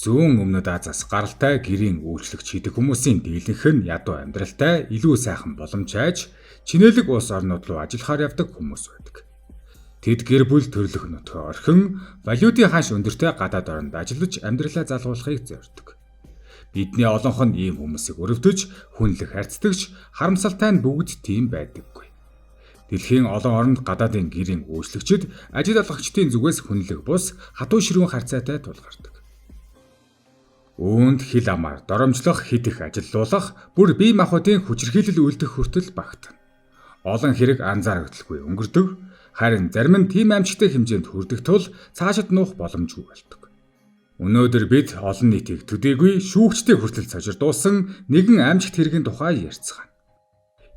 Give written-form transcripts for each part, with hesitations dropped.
Зүүн Өмнөд Азиас гаралтай гэрийн үйлчлэгч хийдэг хүмүүсийн дийлэнх нь ядуу амьдралтай илүү сайхан боломж хайж чинэлэг улс орнууд руу ажиллахаар явдаг хүмүүс байдаг. Тэд гэр бүл төрлөх нутгаа орхин валютын ханш өндөртэй гадаад оронд ажиллаж амьдралаа залгуулахыг зорддог. Бидний олонх нь ийм хүмүүсийг өрөвдөж, хүнлэх харьцдагч, харамсалтай нь бүгд тийм байдаггүй. Дэлхийн олон оронд гадаадын гэрийн үйлчлэгчид ажил олгогчдын зүгээс хүнлэх бус хатуу ширүүн харьцаатай тулгардаг. Үүнд хил амаар доромжлох, хит их ажиллуулах, бүр бие махбодын хүчирхийлэл үйлдэх хүртэл багтана. Олон хэрэг анзаарагдaltaгүй өнгөрдөг, харин зарим нь тийм амжилттай хэмжээнд хүрдэг тул цаашид нуух боломжгүй болдог. Өнөөдөр бид олон нийтийг төдийгүй шүүгчдийн хүртэл цожирдуулсан нэгэн амжилт хэргийн тухай ярьцгаана.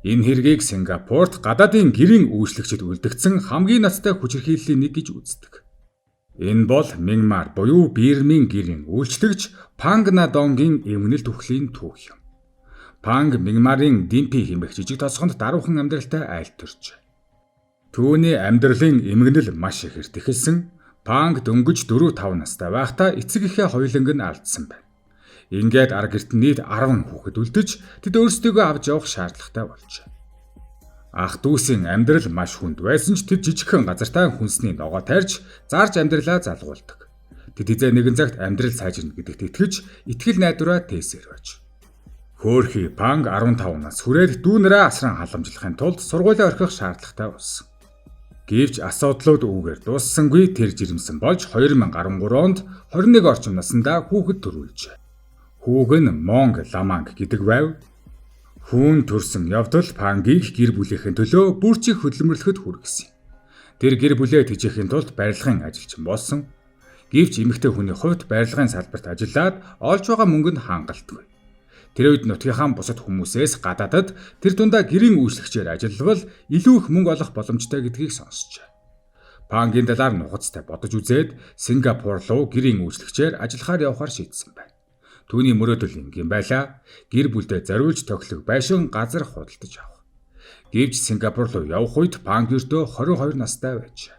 Энэ хэргийг Сингапурт гадаадын гэрийн үйлчлэгчид үлдэгдсэн хамгийн ноцтой хүчирхийллийн нэг гэж үздэг. Энэ бол Мянмар буюу Бирмийн гэрийн үйлчлэгч Панг Надонгийн эмгэнэл түүхлийн түүх юм. Панг Мянмарын Димпи хэмээх жижиг тосгонд даруухан амьдралтай айл төрж. Түүний амьдралын эмгэнэл маш их эртэлсэн. Панг дөнгөж 4-5 настай байхдаа эцэг эхээ хоёуланг нь алдсан байна. Ингээд ар гэрт нийт 10 хүүхэд үлдэж тэд өөрсдийгөө авч явах шаардлагатай болжээ. Ах дүүсийн амьдрал маш хүнд байсан ч тэд жижигхэн газартаа хүнсний ногоо тарьж зарж амьдралаа залгуулдаг. Тэд эзээ нэгэн цагт амьдрал сайжирна гэдэгт итгэж итгэл найдвараа тээсээр байж. Хөөхий Панг 15 нас хүрээд дүүнэрээ асран халамжлахын тулд сургуулиа орхих шаардлагатай болсон. Гэвч асуудлууд үүгээр дууссангүй тэр жирэмсэн болж 2013 онд 21 орчим наснда хүүхэд төрүүлжээ. Хүүг нь Монг Ламанг гэдэг байв. Хүүн төрсөн явдал Пангийг гэр бүлийнхэн төлөө бүр чих хөдөлмөрлөхөд хүргэсэн. Тэр гэр бүлээ тэжээхийн тулд барилгын ажилчин болсон. Гэвч эмэгтэй хүний хувьд барилгын салбарт ажиллаад олж байгаа мөнгө нь хангалтгүй. Тэр үед нутгийнхаа бусад хүмүүсээс гадаадад тэр дундаа гэрийн үйлчлэгчээр ажиллавал илүү их мөнгө олох боломжтой гэдгийг сонсчээ. Пангийн талаар нухацтай бодож үзээд Сингапур руу гэрийн үйлчлэгчээр ажиллахаар явахаар шийдсэн байна. Түүний мөрөөдөл ингийн байлаа. Гэр бүлдээ зориулж тоглох байшин газар худалдаж авах. Гэвч Сингапур руу явах үед Панг ердөө 22 настай байжээ.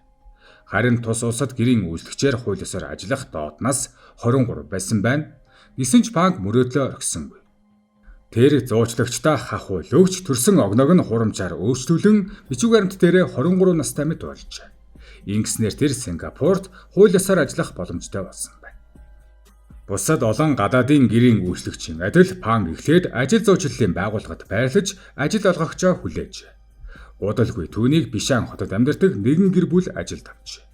Харин тус улсад гэрийн үйлчлэгчээр хууль ёсоор ажиллах дооднаас 23 байсан байна. Гэсэн ч Панг мөрөөдлөө орхисонгүй. Тэр зуучлагчдаа хахуул өгч төрсөн огноог нь хурамчаар өөрчлүүлэн бичиг баримт дээрээ 23 настай мэт болжээ. Ингэснээр тэр Сингапурт хууль ёсоор ажиллах боломжтой болсон байна. Бусад олон гадаадын гэрийн үйлчлэгчийн адил Панг эхлээд ажил зуучлалын байгууллагад байрлаж ажил олгогчоо хүлээж. Удалгүй түүнийг Бишан хотод амьдардаг нэгэн гэр бүл ажилд авчээ.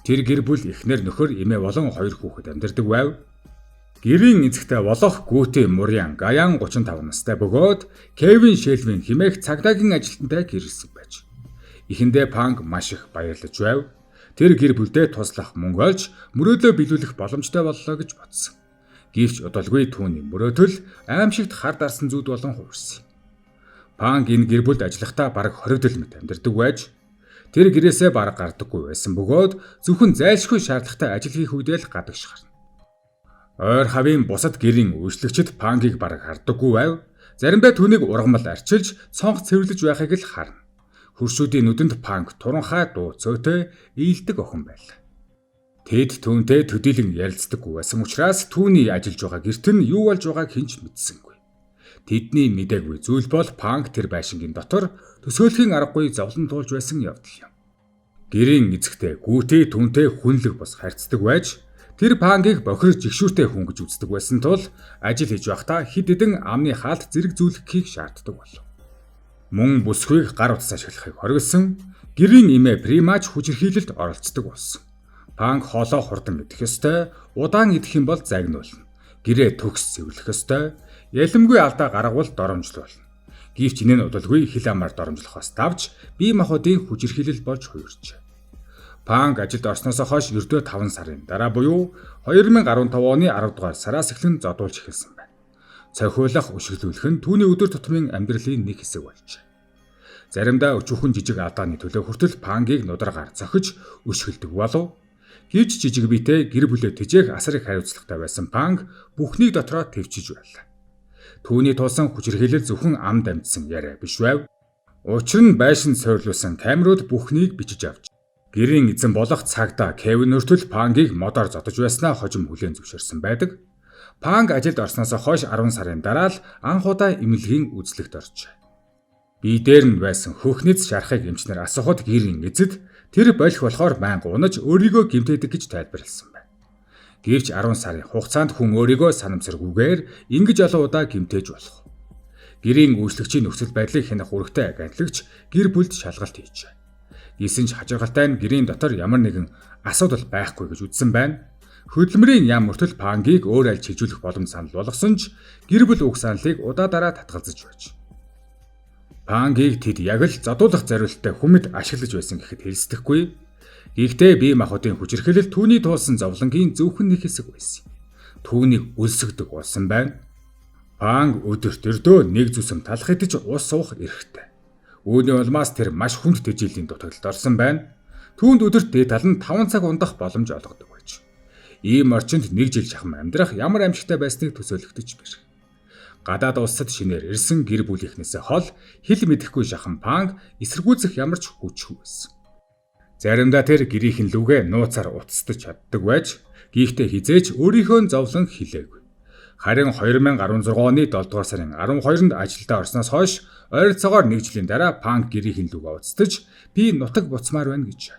Тэр гэр бүл эхнэр нөхөр эмээ болон 2 хүүхэд амьдардаг байв. Гэрийн эзэгтэй болох Гүтэ Мурян Гаян 35 настай бөгөөд Кевин Шелвин хэмээх цагдаагийн ажилтнтай гэрэлсэн байж. Эхэндээ Панг маш их баярлаж байв. Тэр гэр бүлдээ туслах мөнгө олж мөрөөдлөө биелүүлэх боломжтой боллоо гэж бодсон. Гэвч удалгүй түүний мөрөөдөл аимшигт хар дарсан зүуд болон хувирсан. Панг энэ гэр бүлд ажиллахдаа бараг 20 жил мэт амьдардаг байж тэр гэрээсээ бараг гардаггүй байсан бөгөөд зөвхөн зайлшгүй шаардлагатай ажил хийх үедээ л гадагш гарна. Ойр хавийн бусад гэрийн үйлчлэгчид Пангийг бараг хардаггүй байв. Заримдаа түүнийг ургамал арчилж цонх цэвэрлэж байхыг л харна. Хөршүүдийн нүдэнд Панг туранхай дуу цөөтэй ийдэг охин байлаа. Тэд түүнтэй төдийлөн ярилцдаггүй байсан учраас түүний ажиллаж байгаа гэрт нь юу болж байгааг хэн ч мэдсэнгүй. Тэдний мэдээгүй зүйл бол Панг тэр байшингийн дотор төсөөлхийн аргагүй зовлон туулж байсан явдал юм. Гэрийн эзэгтэй Гүтэ түүнтэй хүнлэг бос харьцдаг байж тэр Пангийг бохир жигшүүртэй хүн гэж үздэг байсан тул ажил хийж байхдаа хэд хэдэн амны хаалт зэрэг зүйлхийг шаарддаг болов. Мөн бүсгүйг гар утас ашиглахыг хориглосон, гэрийн эмээ примач хүчирхийлэлд оролцдог болсон. Панг хоолоо хурдан идэх ёстой, удаан идэх юм бол загнуулна. Гэрээ төгс цэвэрлэх ёстой, ялэмгүй алдаа гаргавал доромжлуулна. Гэвч энэ нь удалгүй хил амаар доромжлохоос давж бие махбодын хүчирхийлэл болж хувирчээ. Панг ажилд орсноос хойш ердөө 5 сарын дараа буюу 2015 оны 10 дугаар сараас эхлэн зодуулж эхэлсэн байна. Цохиулах, өшөглүүлэх нь түүний өдөр тутмын амьдралын нэг хэсэг болжээ. Заримдаа өчүүхэн жижиг алдааны төлөө хүртэл Пангийг нударгаар зохиж өшгөлдөг болов. Гэвч жижиг биетэй гэр бүлээ тэжээх асар их хариуцлагатай байсан Панг бүхнийг дотроо төвчж байлаа. Түүний тулсан хүчирхийлэл зөвхөн ам дамжсан яриа биш байв. Учир нь байшин сойрлуулсан камерууд бүхнийг бичиж авч. Гэрийн эзэн болох цагдаа Кевин хүртэл Пангийг модоор зодож байснаа хожим хүлээн зөвшөөрсөн байдаг. Панг ажилд орсноос хойш 10 сарын дараа л анх удаа эмнэлгийн үзлэгт оржээ. Бие дээр нь байсан хөхнөц шарахыг эмчнэр асуухад гэрийн эзэд тэр болох болохоор байнга унаж өөрийгөө гэмтээдэг гэж тайлбарласан байна. Гэвч 10 сарын хугацаанд хүн өөрийгөө санамсаргүйгээр ингэж олон удаа гэмтээж болох. Гэрийн үйлчлэгчийн нөхцөл байдлыг хянах үүрэгтэй агентлагч гэр бүлд шалгалт хийжээ. Гэсэн ч хажиргалтай нь гэрийн дотор ямар нэгэн асуудал байхгүй гэж үзсэн байна. Хөдөлмөрийн яам мөртөл Пангийг өөр аль чиглүүлэх боломж санал болгосон ч гэр бүл уг саналыг удаа дараа татгалзаж байж. Пангийг тэд яг л задуулах зорилттой хүмэд ашиглаж байсан гэхэд хэлсдэхгүй. Гэхдээ бие махбодын хүчирхэлэл түүний туулсан зовлонгийн зөвхөн нэг хэсэг байсан. Түүнийг өлсгдөг болсон байна. Панг өдөрт өрдөө нэг зүсэм талах идэж ус суух эрхтэй. Үүний улмаас тэр маш хүнд тэжээлийн дутагдлалд орсон байна. Түүнд өдөрт дээд тал нь 5 цаг ундах боломж олгодог байж. Ийм орчинд нэг жил шахам амьдрах ямар амьжтай байсныг төсөөлөгдөж бэр. Гадаад улсад шинээр ирсэн гэр бүлийнхнээсээ хол хэл мэдэхгүй шахам Панг эсэргүүцэх ямар ч хүчгүй байсан. Заримдаа тэр гэрийнхэн лүгээ нууцаар уцтаж чаддаг байж, гэхдээ хизээч өөрийнхөө зовлон хэлээгүй. Харин 2016 оны 7 дугаар сарын 12-нд ажилдаа орсноос хойш ойролцоогоор 1 жилийн дараа Панг гэрийнхэн лүгээ уцтаж би нутаг буцмаар байна гэж.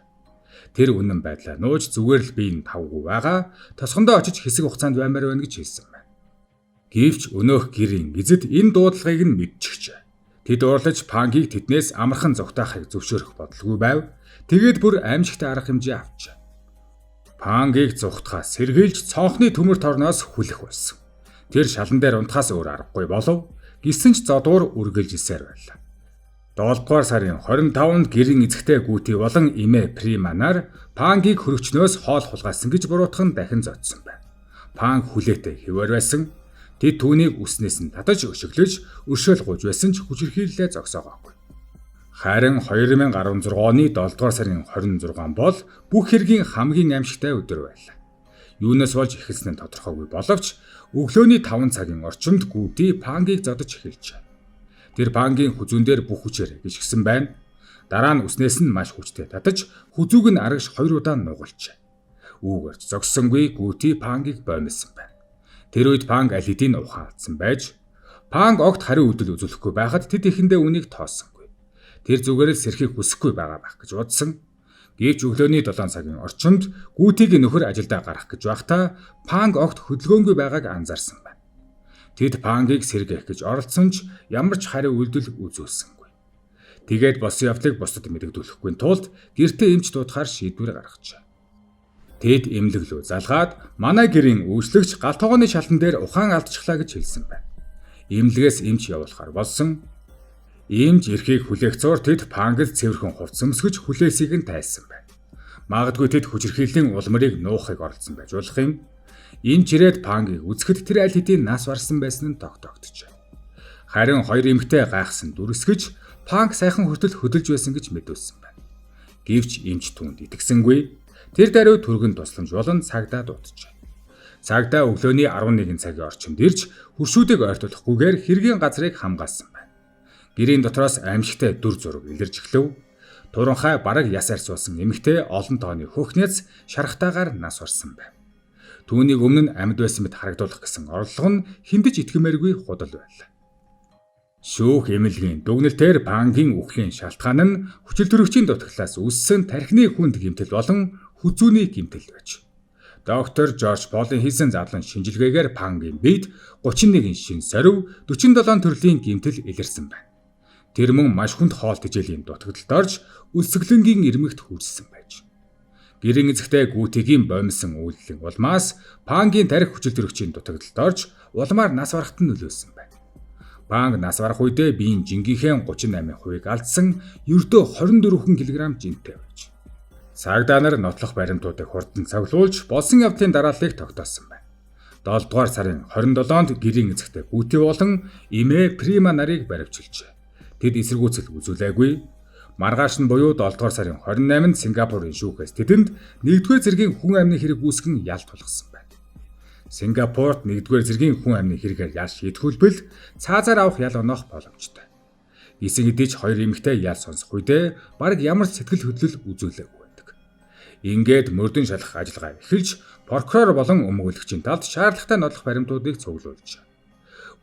Тэр үнэн байдлаа нууж зүгээр л би энэ тавгүй байгаа, тосгондоо очиж хэсэг хугацаанд баймаар байна гэж хэлсэн байна. Гэвч өнөөх гэрийн эзэд энэ дуудлагыг нь мэдчихжээ. Тэд уурлаж Пангийг тэднээс амархан зугтаахыг зөвшөөрөх бодлого байв. Тэгээд бүр аимшигтай арга хэмжээ авчээ. Пангийг зугтахаас сэргийлж цонхны төмөр торноос хүлэх байсан. Тэр шалан дээр унтахаас өөр аргагүй болов. Гисэн ч зодуур үргэлжилсээр байлаа. 7 дугаар сарын 25-нд гэрийн эзэгтэй гүти болон эмээ Приманаар Пангийг хөрөгчнөөс хоол хулгайсан гэж буруутгах нь дахин зодсон байна. Панг хүлээтэй хэвээр байсан. Тэд түүнийг үснээс нь татаж өшөглөж, өршөөл гуйж байсан ч хүчирхийллээ зогсоогоогүй. Харин 2016 оны 7 дугаар сарын 26 бол бүх хэргийн хамгийн аимшигтай өдөр байлаа. Юунаас болж эхэлсэн нь тодорхойгүй боловч өглөөний 5 цагийн орчимд гүти Пангийг зодож эхэлжээ. Тэр Пангийн хүзүүн дээр бүх хүчээр гიშгсэн байна. Дараа нь үснээс нь маш хүчтэй татаж хүзүүг нь арагш 2 удаа нугалжээ. Үүгээрч зогссонгүй гүти Пангийг боомлсон байна. Тэр үед Панг аль хэдийн ухаалдсан байж, Панг огт хариу үйлдэл үзүүлэхгүй байхад тэд эхэндээ үнийг тоосонгүй. Тэр зүгээр л сэрхийг хүсэхгүй байгаа байх гэж бодсон. Гэвч өглөөний 7 цагийн орчимд гүтийг нөхөр ажилдаа гарах гэж байхдаа Панг огт хөдөлгөөнгүй байгааг анзаарсан байна. Тэд Пангийг сэргээх гэж оролцсон ч ямар ч хариу үйлдэл үзүүлсэнгүй. Тэгээд болсон явдлыг бусдад мэдэгдүүлэхгүй тулд гэртээ эмч дуудахаар шийдвэр гаргажээ. Тэд эмнэлэг рүү залгаад манай гэрийн үйлчлэгч галт тогооны шалтан дээр ухаан алдчихлаа гэж хэлсэн байна. Эмнэлгээс эмч явуулахаар болсон. Эмч эрхийг хүлээх зуур тэд Пангд цэвэрхэн хувцс өмсгөж хүлээсийг нь тайлсан байна. Магадгүй тэд хүчирхийллийн улмыг нуухыг оролцсон байж болох юм. Эмч ирээд Пангийг үзэхэд тэр аль хэдийн нас барсан байсан нь тогтоогдчихэ. Харин хоёр эмэгтэй гайхсан дүрсгэж Панг сайхан хөтөл хөдөлж байсан гэж мэдүүлсэн байна. Гэвч эмч түүнд итгэсэнгүй. Тэр даруй түргэн тусламж болон цагдаа дуудчихэ. Цагдаа өглөөний 11 цагийн орчимд ирж хуршүүдийг ойртуулахгүйгээр хэргийн газрыг хамгаалсан байна. Гэрийн дотроос аимшигтай дүр зураг илэрж эхлэв. Туранхай бараг яс арьсуулсан эмэгтэй олон тооны хөхнэц шарахтаагаар нас барсан байна. Түүнийг өмнө нь амьд байсан мэт харагдуулах гэсэн орлого нь хиндэж итгэмээргүй худал байлаа. Шүүх эмнэлгийн дүгнэлтээр Пангийн үхлийн шалтгаан нь хүчил төрөгчийн дутагдлаас үүссэн тархины хүнд гэмтэл болон хүзүүний гэмтэл байж. Доктор Жорж Полын хийсэн задлан шинжилгээгээр Пангийн биед 31 шин сорив, 47 төрлийн гэмтэл илэрсэн байна. Тэр мөн маш хүнд хоол тэжээлийн дутагдлалд орж үлсгэлэнгийн ирмэгт хүрсэн байж. Гэрийн эзэгтэй гүтигийн боомсон үйлдлийн улмаас Пангийн тарих хүчил төрөгчийн дутагдлалд орж улмаар нас барахт нь нөлөөлсөн байна. Панг нас барах үедээ биеийн жингийнхээ 38%-ийг алдсан, ердөө 24 кг жинтэй байж. Цагдаа нар нотлох баримтуудыг хурдан цуглуулж болсон явдлын дарааллыг тогтоосон байна. 7 дугаар сарын 27-нд гэрийн эзэгтэй гүти болон эмээ Прима нарыг баривчилжээ. Тэд эсэргүүцэл үзүүлээгүй. Маргааш нь буюу 7 дугаар сарын 28-нд Сингапурын шүүхээс тэдэнд 1-р зэргийн хүн амны хэрэг үүсгэн ялт тулгасан байна. Сингапурт 1-р зэргийн хүн амны хэрэгээр ял шийдвэрлбэл цаазаар авах ял оноох боломжтой. Гэсэн хэдий ч хоёр эмэгтэй ял сонсох үедээ бараг ямар ч сэтгэл хөдлөл үзүүлээгүй байдаг. Ингээд мөрдөн шалгах ажиллагаа эхэлж прокурор болон өмгөөлөгчийн талд шаардлагатай нотлох баримтуудыг цуглуулж.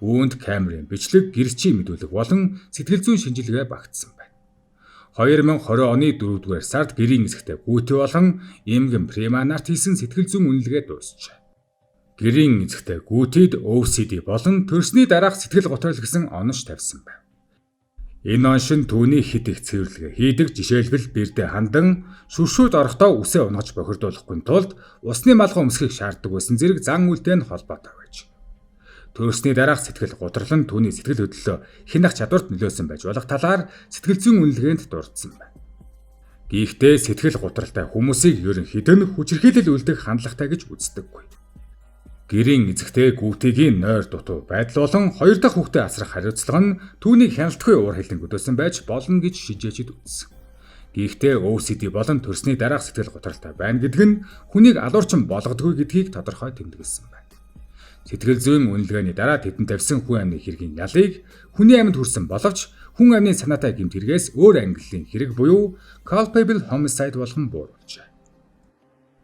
Үүнд камерын бичлэг, гэрчийн мэдүүлэг болон сэтгэл зүйн шинжилгээ багтсан байна. 2020 оны 4-р сард гэрийн эзэгтэй Гүти болон Эмгэн Прима нарт хийсэн сэтгэл зүйн үнэлгээ дуусжээ. Гэрийн эзэгтэй Гүтид OCD болон төрсний дараах сэтгэл готрол гэсэн онош тавьсан байна. Энэ оншин түүний хэд их цэвэрлэгээ хийдэг, жишээлбэл бэрдэ хандан шүршүүд орохдоо үсээ унгаж бохирдуулахгүй тулд усны малгай өмсөхийг шаарддаг байсан зэрэг зан үйлтэй холбоотой байж. Төрсний дараах сэтгэл готрол нь түүний сэтгэл хөдлөлөө хянах чадварт нөлөөсөн байж болох талаар сэтгэл зүйн үнэлгээнд дурдсан байна. Гэхдээ сэтгэл готролтой хүмүүсийг ерөнхийдөө нь хүчирхийлэл үлдэх хандлагатай гэж үздэггүй. Гэрийн эзэгтэй Гүтигийн нойр дутуу байдал болон 2 дахь хүүхдээ асрах хариуцлага нь түүнийг хяналтгүй уур хэлэн өдөөсөн байж болно гэж шижээжид үзсэн. Гэхдээ OCD болон төрсний дараах сэтгэл готролтой байна гэдэг нь хүнийг алуурчин болгодгүй гэдгийг тодорхой тэмдэглэсэн байна. Сэтгэл зүйн үнэлгээний дараа тэдэнд тавьсан хүн амны хэргийн ялыг хүний амьд хүрсэн боловч хүн амны санаатай гэмт хэрэгээс өөр ангиллын хэрэг буюу culpable homicide болгон бууруулжээ.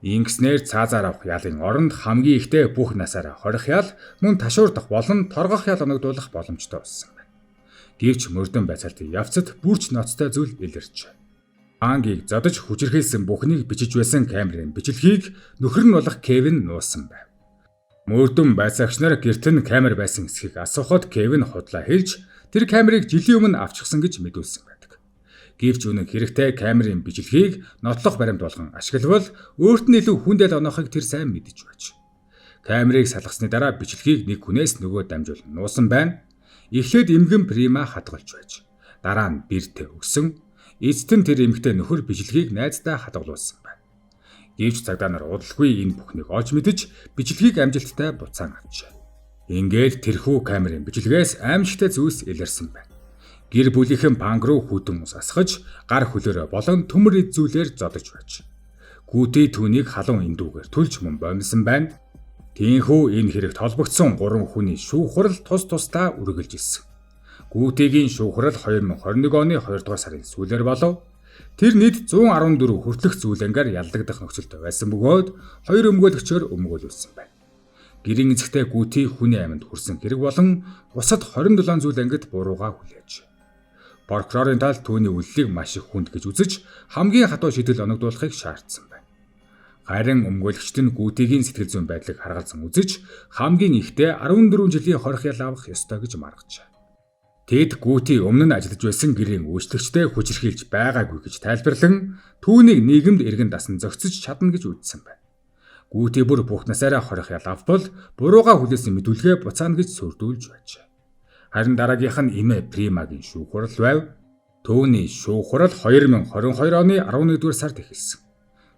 Ингэснээр цаазаар авах ялын оронд хамгийн ихтэй бүх насаараа хорих ял, мөн ташуурдах болон торгох ял оногдуулах боломжтой болсон байна. Гэвч мөрдөн байцаалтын явцад бүрч ноцтой зүйл илэрч. Ангийг зодож хүчирхийлсэн бүхнийг бичиж байсан камерын бичлэгийг нөхөр нь болох Кевин нуусан байв. Мөрдөн байцаагч нар гэрт нь камер байсан эсхийг асуухад Кевин худлаа хэлж тэр камерыг жилийн өмнө авчихсан гэж мэдүүлсэн байдаг. Гэвч үнэн хэрэгтэй камерын бичлэгийг нотлох баримт болгон ашиглавал өөрт нь илүү хүндэл оноохыг тэр сайн мэдэж байж. Камерыг салгасны дараа бичлэгийг нэг хүнээс нөгөө дамжуулан нуусан байна. Эхлээд Эмгэн Прима хадгалж байж. Дараа нь бэртэ өгсөн. Эцэст нь тэр эмэгтэй нөхөр бичлэгийг найздаа хадгалуулсан байна. Гэвч цагдаа нар удалгүй энэ бүхнийг олж мэдэж бичлэгийг амжилттай буцаан авчээ. Ингээд тэрхүү камерын бичлэгээс аимшигтай зүйлс илэрсэн байна. Гэр бүлийнхэн банк руу хүдэн ус асгаж, гар хөлөөрөө болон төмөр эд зүйлээр зодож байж. Гүти түүнийг халуун эндүүгээр түлж мөн бомилсон байна. Тиймээс энэ хэрэгт холбогдсон 3 хүний шүүх хурал тус тусдаа үргэлж ирсэн. Гүтигийн шүүх хурал 2021 оны 2 дугаар сарын сүүлээр болов. Тэр нийт 114 хүртэлх зүйлэнгээр яллагдах нөхцөлтэй байсан бөгөөд 2 өмгөөлөгчөөр өмгөөлүүлсэн байна. Гэрийн эзэгтэй Гүти хүний амьд хүрсэн хэрэг болон бусад 27 зүйлэнгэд бурууга хүлээж. Прокурорын тал түүний үллийг маш их хүнд гэж үзэж хамгийн хатуу шийдэл оногдуулахыг шаардсан байна. Харин өмгөөлөгчд нь Гүтигийн сэтгэл зүйн байдлыг харгалзан үзэж хамгийн ихдээ 14 жилийн хорих ял авах ёстой гэж маргажээ. Тэд Гүти өмнө нь ажиллаж байсан гэрийн үйлчлэгчтэй хүчирхийлж байгаагүй гэж тайлбарлан түүнийг нийгэмд эргэн дасан зохицож чадна гэж үзсэн байна. Гүти бүр бүх насаараа хорих ял авбал бурууга хүлээсэн мэдүүлгээ буцаана гэж сүрдүүлж байжээ. Харин дараагийнх нь эмээ Примагийн шүүх хурал байв. Түүний шүүх хурал 2022 оны 11-р сард эхэлсэн.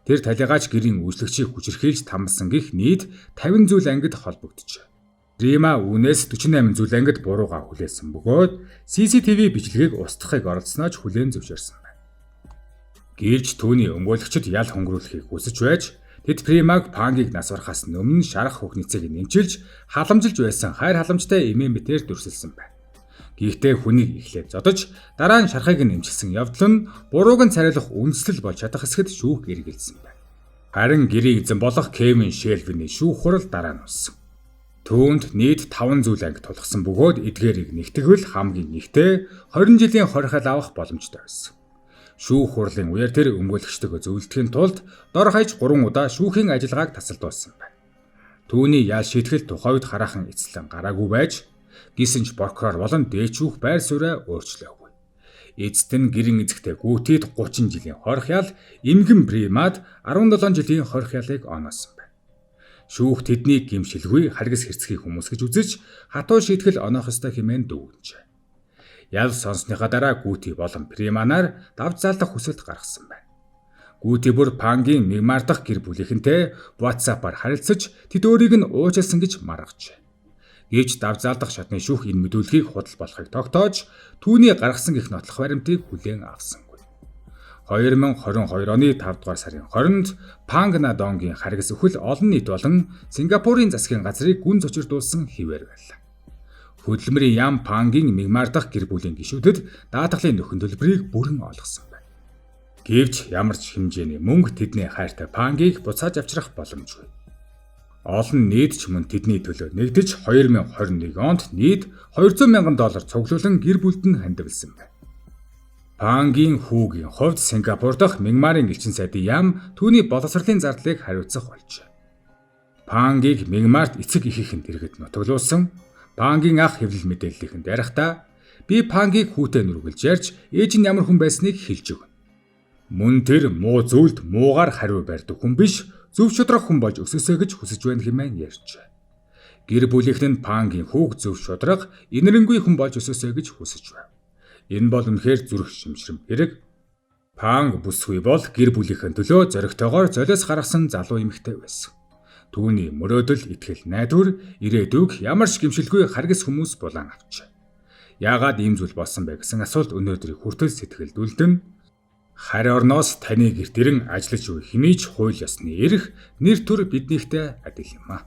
Тэр талигаач гэрийн үйлчлэгчийг хүчирхийлж тамсан гих нийт 50 зүйл ангид холбогджээ. Прима үүнээс 48 зүйл ангид бурууга хүлээсэн бөгөөд CCTV бичлэгийг устгахыг оролдсноо ч хүлээн зөвшөөрсөн байна. Гэвч түүний өмгөөлөгчд ял хөнгөрүүлэхийг хүсэж байж тэд Примаг пангийг нас барахаас өмнө шарах хөхницийг нэмчилж халамжилж байсан хайр халамжтай эмээ мэтээр дүрсэлсэн байна. Гэхдээ хүнийг эхлээд зодож дараа нь шарахыг нэмчилсэн явдал нь бурууг нь царайлах үндэслэл болж чадах хэсгэд шүүх эргэлзсэн байна. Харин гэрийн эзэн болох Кевин Шелвиний шүүх хурал дараа нь уссан. Түүнд нийт 5 зүйл анги тулгсан бөгөөд эдгээрийг нэгтгэвэл хамгийн ихтэй 20 жилийн хорихол авах боломжтой байсан. Шүүх хурлын үеэр тэр өмгөөлөгчдөө зөвлөдөхийн тулд дор хаяж 3 удаа шүүхийн ажиллагааг тасалдуулсан байна. Түүний ял шийтгэл тухайд хараахан эцэлэн гараагүй байж гисэн ч прокурор болон дээд шүүх байр сууриа өөрчлөөгүй. Эцэст нь гэрийн эзэгтэй Гүтид 30 жилийн хорих ял, Эмгэн Примад 17 жилийн хорих ялыг оноосон байна. Шүүх тэднийг гэмшилгүй харгас хэрцгий хүмүүс гэж үзэж хатуу шийтгэл оноох ёстой хэмээн дүгнжээ. Ял сонсныхаа дараа Гүти болон Приманаар давж залдах хүсэлт гаргасан байна. Гүти бүр пангийн Мигмар дахь гэр бүлийнхэнтэй WhatsApp-аар харилцаж тэд өөрийг нь уучлсан гэж маргажээ. Гэвч давж залдах шатны шүүх энэ мэдүүлгийг худал болохыг тогтоож түүний гаргасан гих нотлох баримтыг хүлээн авсангүй. 2022 оны 5 дугаар сарын 20-нд Панг Надонгийн харгас өхөл олон нийт болон Сингапурын засгийн газрыг гүн зочирдуулсан хിവэр байлаа. Хөдөлмөрийн яам Пангийн Мигмар дахь гэр бүлийн гишүүдэд даатгалын нөхөн төлбөрийг бүрэн олгосон байна. Гэвч ямар ч хэмжээний мөнгө тэдний хайртай Пангийг буцааж авчрах боломжгүй. Олон нийт ч мөн тэдний төлөө нэгдэж 2021 онд нийт $200,000 цуглуулан гэр бүлд нь хандивалсан байна. Пангийн хүүгийн хувьд Сингапур дахь Мянмарын элчин сайдын яам түүний боловсролын зардлыг хариуцах болжээ. Пангийг Мянмарт эцэг эхийнхэн дэргэд нутаглуулсан. Пангийн ах хэвлэл мэдээллийнхэнд ярихдаа би Пангийг хүүтэй нүргэлж ярьж ээж нь ямар хүн байсныг хэлж өгнө. Мөн тэр муу зүйлд муугаар хариу барьдаг хүн биш, зөв шударга хүн болж өсөсэй гэж хүсэж байна хэмээн ярьжээ. Гэр бүлийнхэн нь Пангийн хүүг зөв шударга, инэрэнгүй хүн болж өсөсэй гэж хүсэж байв. Энэ бол үнэхээр зүрх шимшрэм хэрэг. Панг бүсгүй бол гэр бүлийнхэн төлөө зоригтойгоор золиос гаргасан залуу эмэгтэй байсан. Түүний мөрөөдөл, итгэл, найдвар, ирээдүйг ямар ч гэмшилгүй харгас хүмүүс булаан авчээ. Яагаад ийм зүйл болсон бэ гэсэн асуулт өнөөдрийг хүртэл сэтгэлд үлдэн. Харь орноос таны гэрт ирэн ажиллаж буй хэний ч хууль ёсны эрх, нэр төр биднийхтэй адил юм а.